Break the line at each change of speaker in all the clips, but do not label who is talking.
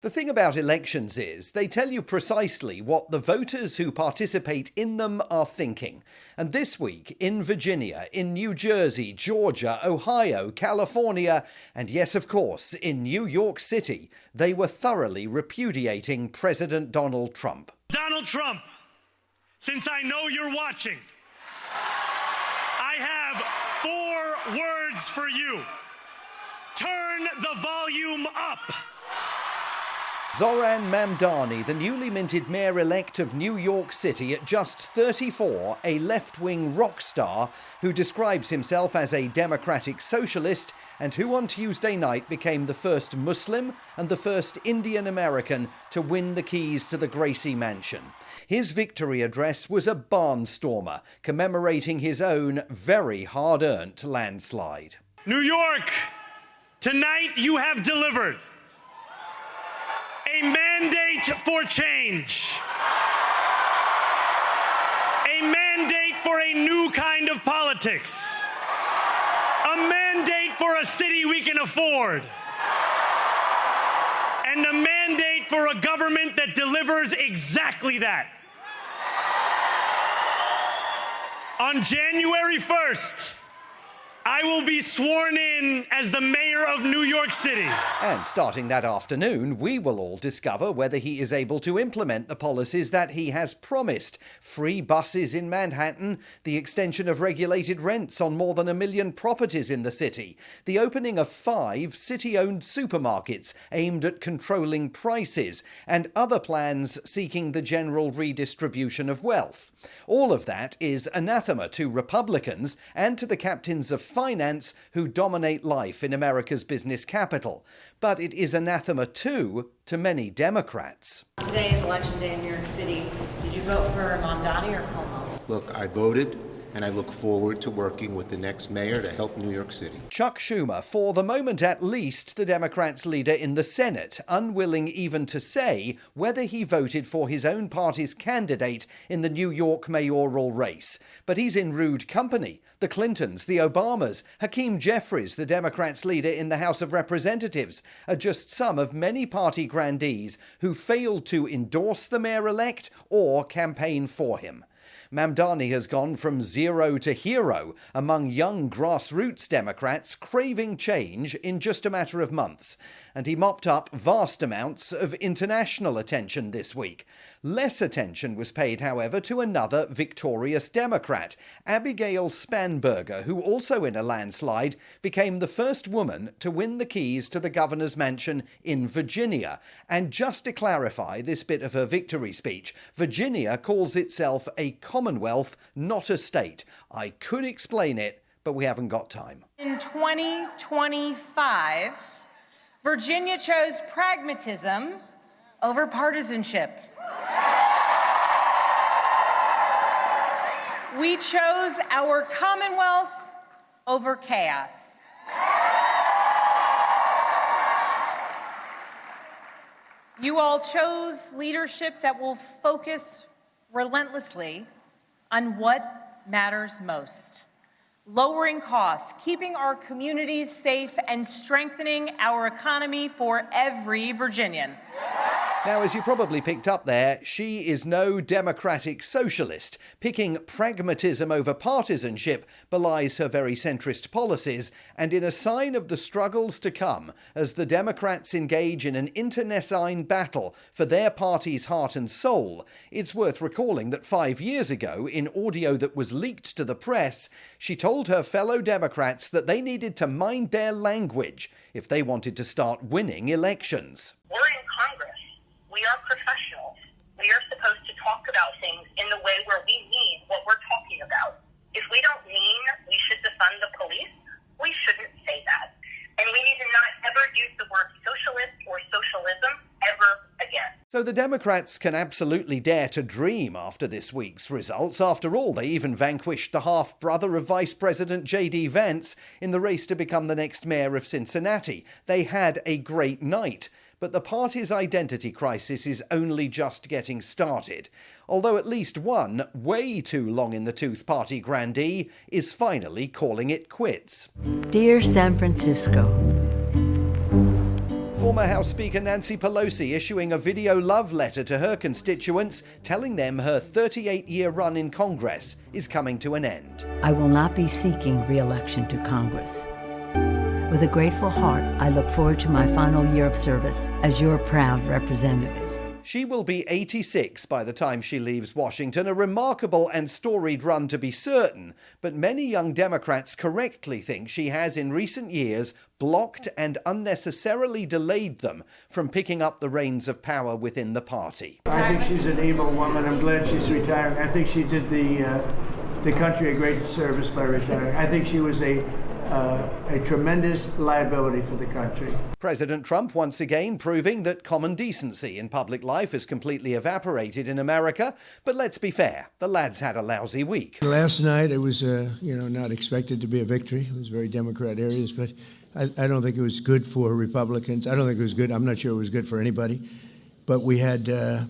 The thing about elections is they tell you precisely what the voters who participate in them are thinking. And this week, in Virginia, in New Jersey, Georgia, Ohio, California, and yes, of course, in New York City, they were thoroughly repudiating President Donald Trump.
Donald Trump, since I know you're watching, I have 4 words for you. Turn the volume up.
Zohran Mamdani, the newly minted mayor-elect of New York City at just 34, a left-wing rock star who describes himself as a democratic socialist and who on Tuesday night became the first Muslim and the first Indian American to win the keys to the Gracie Mansion. His victory address was a barnstormer, commemorating his own very hard-earned landslide.
New York, tonight you have delivered a mandate for change, a mandate for a new kind of politics, a mandate for a city we can afford, and a mandate for a government that delivers exactly that. On January 1st, I will be sworn in as the mayor of New York City.
And starting that afternoon, we will all discover whether he is able to implement the policies that he has promised. Free buses in Manhattan, the extension of regulated rents on more than 1 million properties in the city, the opening of 5 city-owned supermarkets aimed at controlling prices, and other plans seeking the general redistribution of wealth. All of that is anathema to Republicans and to the captains of finance who dominate life in America's business capital. But it is anathema too to many Democrats.
Today is election day in New York City. Did you vote for Mamdani or Cuomo?
Look, I voted, and I look forward to working with the next mayor to help New York City.
Chuck Schumer, for the moment at least, the Democrats' leader in the Senate, unwilling even to say whether he voted for his own party's candidate in the New York mayoral race. But he's in rude company. The Clintons, the Obamas, Hakeem Jeffries, the Democrats' leader in the House of Representatives, are just some of many party grandees who failed to endorse the mayor-elect or campaign for him. Mamdani has gone from zero to hero among young grassroots Democrats craving change in just a matter of months. And he mopped up vast amounts of international attention this week. Less attention was paid, however, to another victorious Democrat, Abigail Spanberger, who also in a landslide became the first woman to win the keys to the governor's mansion in Virginia. And just to clarify this bit of her victory speech, Virginia calls itself a Commonwealth, not a state. I could explain it, but we haven't got time.
In 2025, Virginia chose pragmatism over partisanship. We chose our Commonwealth over chaos. You all chose leadership that will focus relentlessly on what matters most: lowering costs, keeping our communities safe, and strengthening our economy for every Virginian.
Now, as you probably picked up there, she is no democratic socialist. Picking pragmatism over partisanship belies her very centrist policies, and in a sign of the struggles to come as the Democrats engage in an internecine battle for their party's heart and soul, it's worth recalling that 5 years ago, in audio that was leaked to the press, she told her fellow Democrats that they needed to mind their language if they wanted to start winning elections.
We're in Congress. We are professionals. We are supposed to talk about things in the way where we mean what we're talking about. If we don't mean we should defund the police, we shouldn't say that. And we need to not ever use the word socialist or socialism ever again.
So the Democrats can absolutely dare to dream after this week's results. After all, they even vanquished the half-brother of Vice President J.D. Vance in the race to become the next mayor of Cincinnati. They had a great night. But the party's identity crisis is only just getting started. Although at least one, way too long-in-the-tooth party grandee, is finally calling it quits.
Dear San Francisco,
Former House Speaker Nancy Pelosi issuing a video love letter to her constituents, telling them her 38-year run in Congress is coming to an end.
I will not be seeking re-election to Congress. With a grateful heart, I look forward to my final year of service as your proud representative.
She will be 86 by the time she leaves Washington, a remarkable and storied run to be certain, but many young Democrats correctly think she has in recent years blocked and unnecessarily delayed them from picking up the reins of power within the party.
I think she's an able woman. I'm glad she's retiring. I think she did the country a great service by retiring. I think she was a tremendous liability for the country.
President Trump once again proving that common decency in public life has completely evaporated in America. But let's be fair, the lads had a lousy week.
Last night it was, not expected to be a victory. It was very Democrat areas, but I don't think it was good for Republicans. I don't think it was good. I'm not sure it was good for anybody. But we had an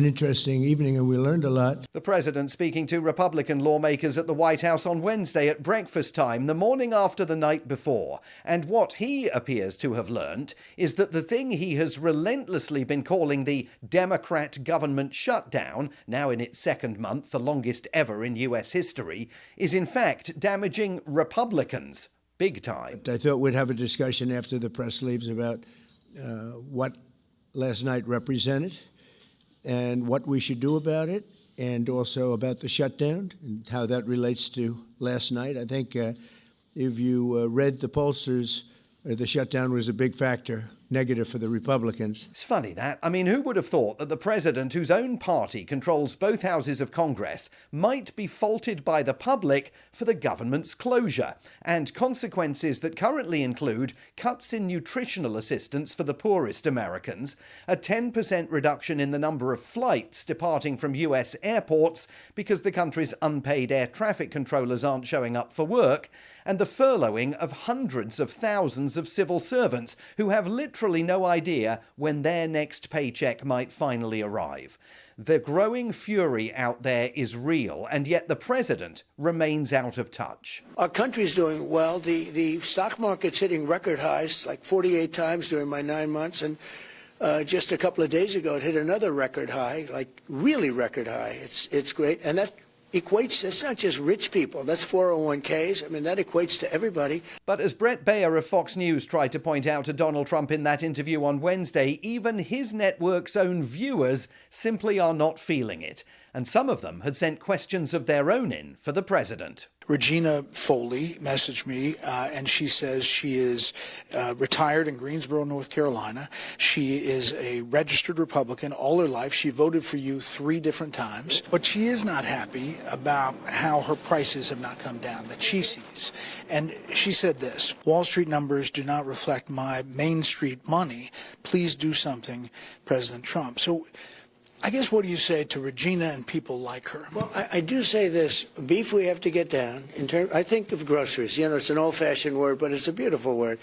interesting evening, and we learned a lot.
The president speaking to Republican lawmakers at the White House on Wednesday at breakfast time, the morning after the night before. And what he appears to have learned is that the thing he has relentlessly been calling the Democrat government shutdown, now in its second month, the longest ever in U.S. history, is in fact damaging Republicans big time.
I thought we'd have a discussion after the press leaves about what last night represented, and what we should do about it, and also about the shutdown and how that relates to last night. I think if you read the pollsters, the shutdown was a big factor, negative for the Republicans.
It's funny that. I mean, who would have thought that the president, whose own party controls both houses of Congress, might be faulted by the public for the government's closure, and consequences that currently include cuts in nutritional assistance for the poorest Americans, a 10% reduction in the number of flights departing from US airports because the country's unpaid air traffic controllers aren't showing up for work, and the furloughing of hundreds of thousands of civil servants who have literally no idea when their next paycheck might finally arrive. The growing fury out there is real, and yet the president remains out of touch.
Our country's doing well. The stock market's hitting record highs, like 48 times during my 9 months, and just a couple of days ago it hit another record high, like really record high. It's great, and that equates, it's not just rich people, that's 401ks. I mean, that equates to everybody.
But as Brett Baer of Fox News tried to point out to Donald Trump in that interview on Wednesday, even his network's own viewers simply are not feeling it. And some of them had sent questions of their own in for the president.
Regina Foley messaged me, and she says she is retired in Greensboro, North Carolina. She is a registered Republican all her life. She voted for you 3 different times. But she is not happy about how her prices have not come down, that she sees. And she said this: Wall Street numbers do not reflect my Main Street money. Please do something, President Trump. So I guess, what do you say to Regina and people like her?
Well, I do say this. Beef we have to get down. I think of groceries. You know, it's an old-fashioned word, but it's a beautiful word.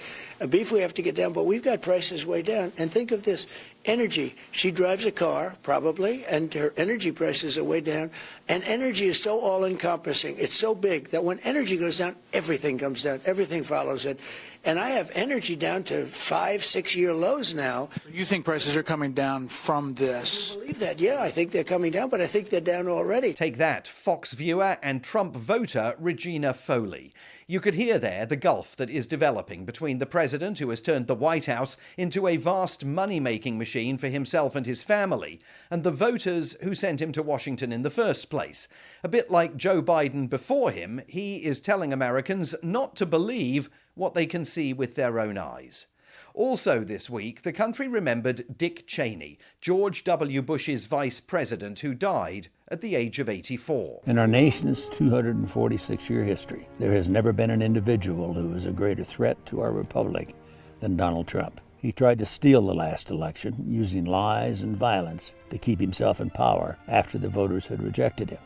Beef we have to get down, but we've got prices way down. And think of this. Energy. She drives a car, probably, and her energy prices are way down. And energy is so all-encompassing. It's so big that when energy goes down, everything comes down. Everything follows it. And I have energy down to 5-6 year lows now.
You think prices are coming down from this?
I believe that, yeah. I think they're coming down, but I think they're down already.
Take that, Fox viewer and Trump voter Regina Foley. You could hear there the gulf that is developing between the president, who has turned the White House into a vast money-making machine for himself and his family, and the voters who sent him to Washington in the first place. A bit like Joe Biden before him, he is telling Americans not to believe what they can see with their own eyes. Also this week, the country remembered Dick Cheney, George W. Bush's vice president, who died at the age of 84.
In our nation's 246-year history, there has never been an individual who is a greater threat to our republic than Donald Trump. He tried to steal the last election using lies and violence to keep himself in power after the voters had rejected him.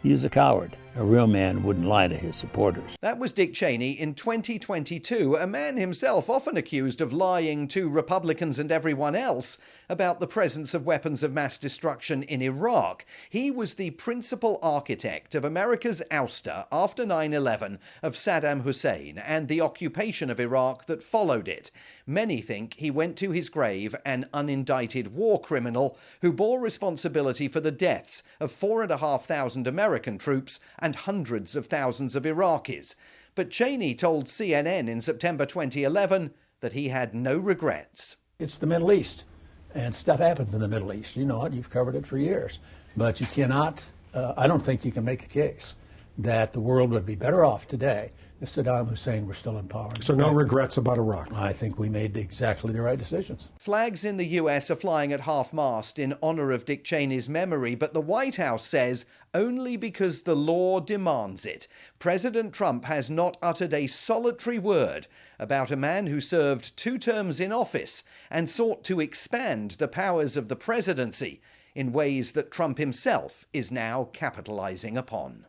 He is a coward, A real man wouldn't lie to his supporters.
That was Dick Cheney in 2022, a man himself often accused of lying to Republicans and everyone else about the presence of weapons of mass destruction in Iraq. He was the principal architect of America's ouster after 9/11 of Saddam Hussein and the occupation of Iraq that followed it. Many think he went to his grave an unindicted war criminal who bore responsibility for the deaths of 4,500 American troops and hundreds of thousands of Iraqis. But Cheney told CNN in September 2011 that he had no regrets.
It's the Middle East, and stuff happens in the Middle East. You know it, you've covered it for years. But you cannot, I don't think you can make a case that the world would be better off today if Saddam Hussein were still in power.
So no regrets about Iraq?
I think we made exactly the right decisions.
Flags in the US are flying at half-mast in honor of Dick Cheney's memory, but the White House says only because the law demands it. President Trump has not uttered a solitary word about a man who served 2 terms in office and sought to expand the powers of the presidency in ways that Trump himself is now capitalizing upon.